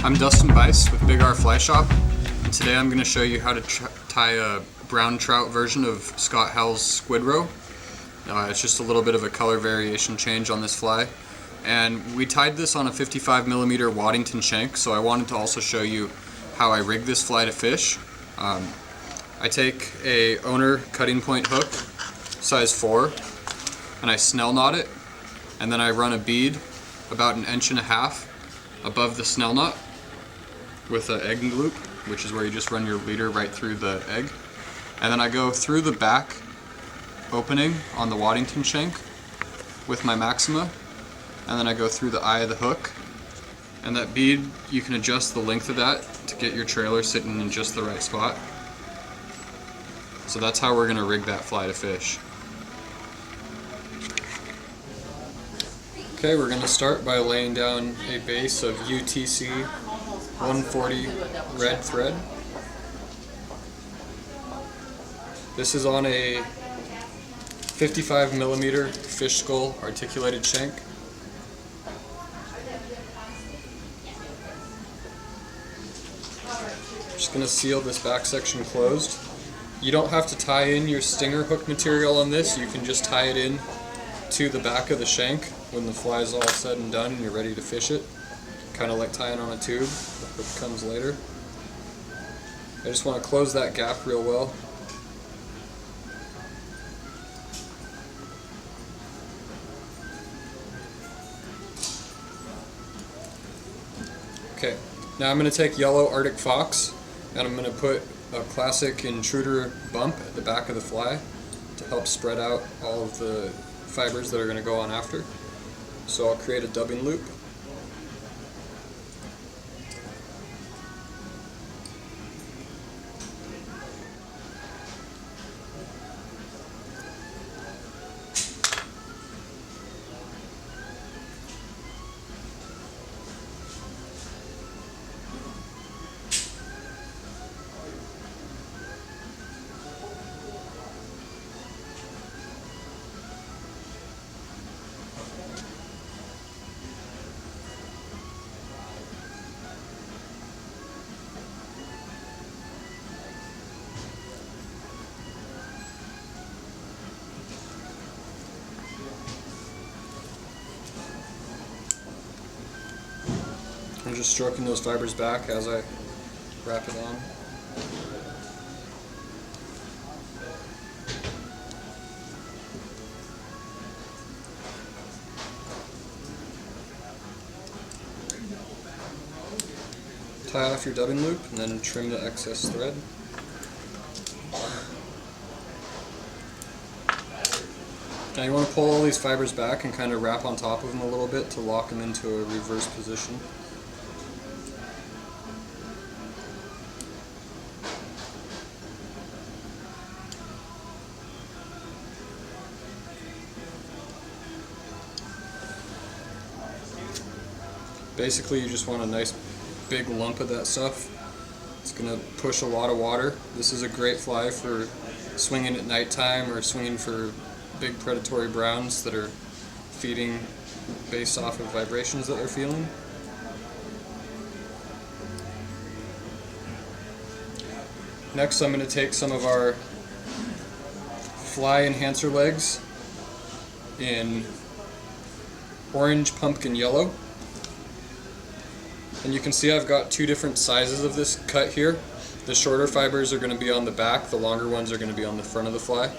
I'm Dustin Bice with Big R Fly Shop, and today I'm going to show you how to tie a brown trout version of Scott Howell's Squidro. It's just a little bit of a color variation change on this fly, and we tied this on a 55mm Waddington shank, so I wanted to also show you how I rig this fly to fish. I take a owner cutting point hook, size 4, and I snell knot it, and then I run a bead about 1.5 inches above the snell knot with an egg loop, which is where you just run your leader right through the egg. And then I go through the back opening on the Waddington shank with my Maxima, and then I go through the eye of the hook. And that bead, you can adjust the length of that to get your trailer sitting in just the right spot. So that's how we're going to rig that fly to fish. Okay, we're going to start by laying down a base of UTC 140 red thread. This is on a 55mm fish skull articulated shank. Just going to seal this back section closed. You don't have to tie in your stinger hook material on this, you can just tie it in to the back of the shank when the fly is all said and done and you're ready to fish it. Kind of like tying on a tube, the hook comes later. I just want to close that gap real well. Okay, now I'm going to take yellow Arctic Fox and I'm going to put a classic Intruder bump at the back of the fly to help spread out all of the fibers that are going to go on after. So I'll create a dubbing loop. I'm just stroking those fibers back as I wrap it on. Tie off your dubbing loop and then trim the excess thread. Now you want to pull all these fibers back and kind of wrap on top of them a little bit to lock them into a reverse position. Basically, you just want a nice big lump of that stuff. It's going to push a lot of water. This is a great fly for swinging at nighttime or swinging for big predatory browns that are feeding based off of vibrations that they're feeling. Next, I'm going to take some of our fly enhancer legs in orange pumpkin yellow. And you can see I've got two different sizes of this cut here. The shorter fibers are going to be on the back, the longer ones are going to be on the front of the fly.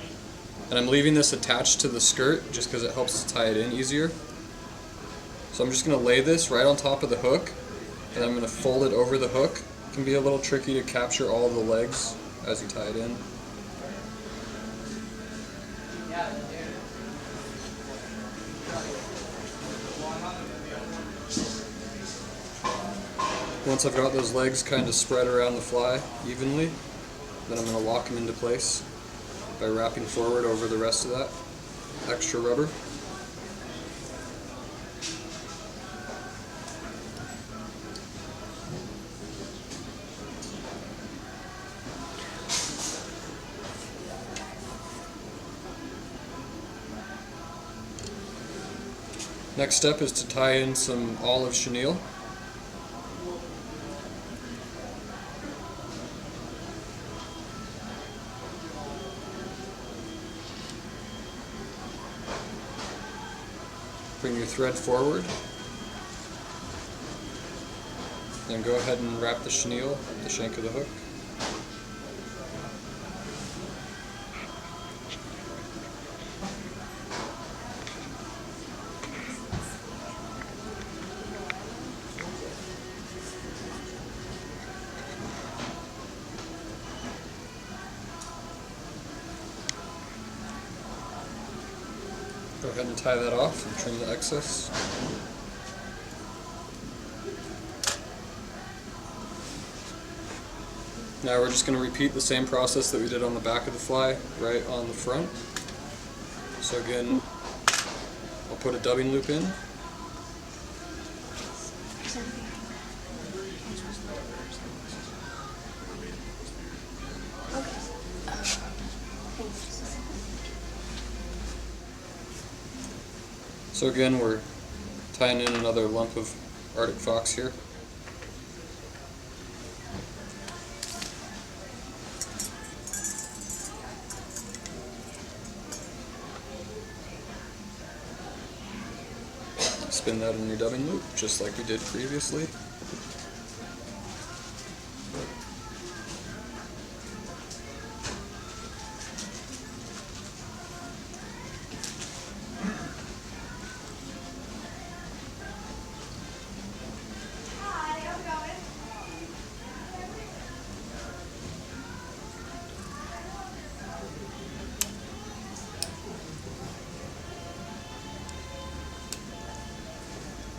And I'm leaving this attached to the skirt just because it helps to tie it in easier. So I'm just going to lay this right on top of the hook, and I'm going to fold it over the hook. It can be a little tricky to capture all of the legs as you tie it in. Once I've got those legs kind of spread around the fly evenly, then I'm going to lock them into place by wrapping forward over the rest of that extra rubber. Next step is to tie in some olive chenille. Bring your thread forward. Then go ahead and wrap the chenille, the shank of the hook. Go ahead and tie that off and trim the excess. Now we're just going to repeat the same process that we did on the back of the fly, right on the front. So again, I'll put a dubbing loop in. So again, we're tying in another lump of Arctic fox here. Spin that in your dubbing loop, just like we did previously.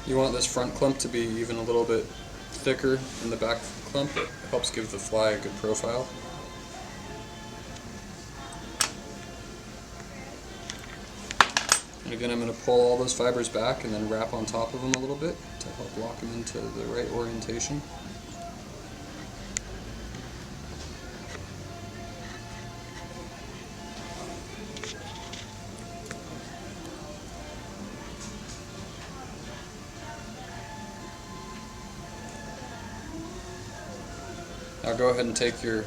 You want this front clump to be even a little bit thicker than the back clump. It helps give the fly a good profile. And again, I'm going to pull all those fibers back and then wrap on top of them a little bit to help lock them into the right orientation. Now go ahead and take your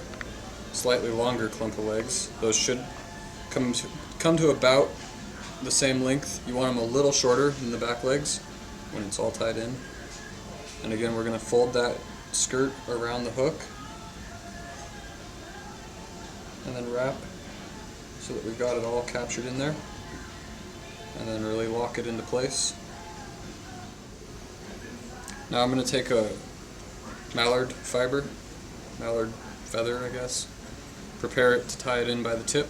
slightly longer clump of legs. Those should come to about the same length. You want them a little shorter than the back legs when it's all tied in. And again, we're going to fold that skirt around the hook and then wrap so that we've got it all captured in there, and then really lock it into place. Now I'm going to take a mallard fiber, mallard feather, I guess, prepare it to tie it in by the tip.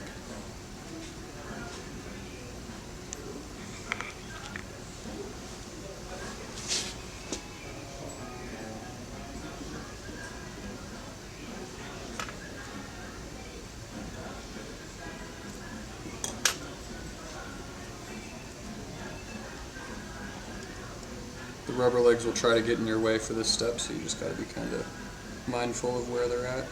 The rubber legs will try to get in your way for this step, so you just got to be kind of mindful of where they're at.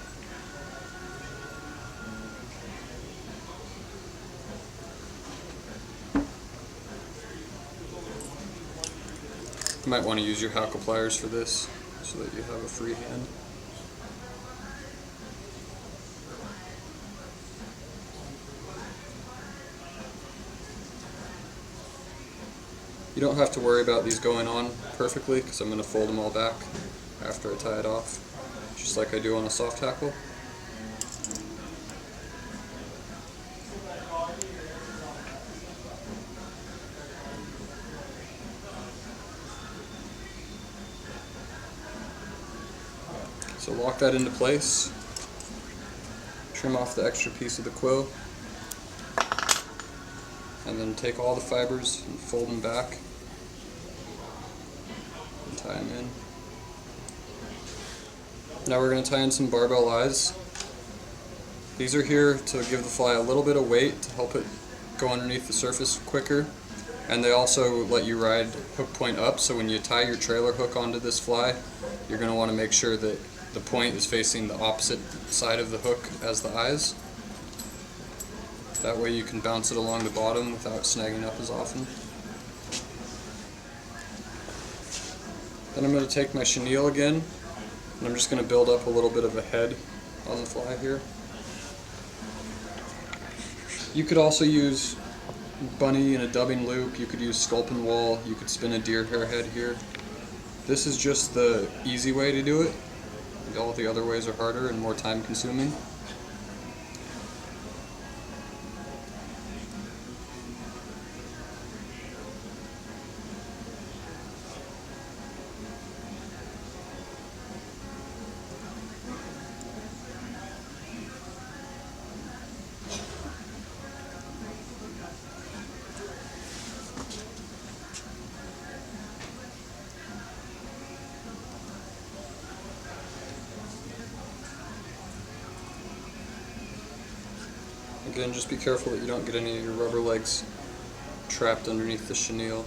You might want to use your hackle pliers for this so that you have a free hand. You don't have to worry about these going on perfectly because I'm going to fold them all back after I tie it off, just like I do on a soft hackle. So lock that into place, trim off the extra piece of the quill, and then take all the fibers and fold them back and tie them in. Now we're going to tie in some barbell eyes. These are here to give the fly a little bit of weight to help it go underneath the surface quicker, and they also let you ride hook point up, so when you tie your trailer hook onto this fly, you're going to want to make sure that the point is facing the opposite side of the hook as the eyes. That way you can bounce it along the bottom without snagging up as often. Then I'm going to take my chenille again, and I'm just going to build up a little bit of a head on the fly here. You could also use bunny in a dubbing loop, you could use sculpin wall, you could spin a deer hair head here. This is just the easy way to do it. All the other ways are harder and more time consuming. Again, just be careful that you don't get any of your rubber legs trapped underneath the chenille.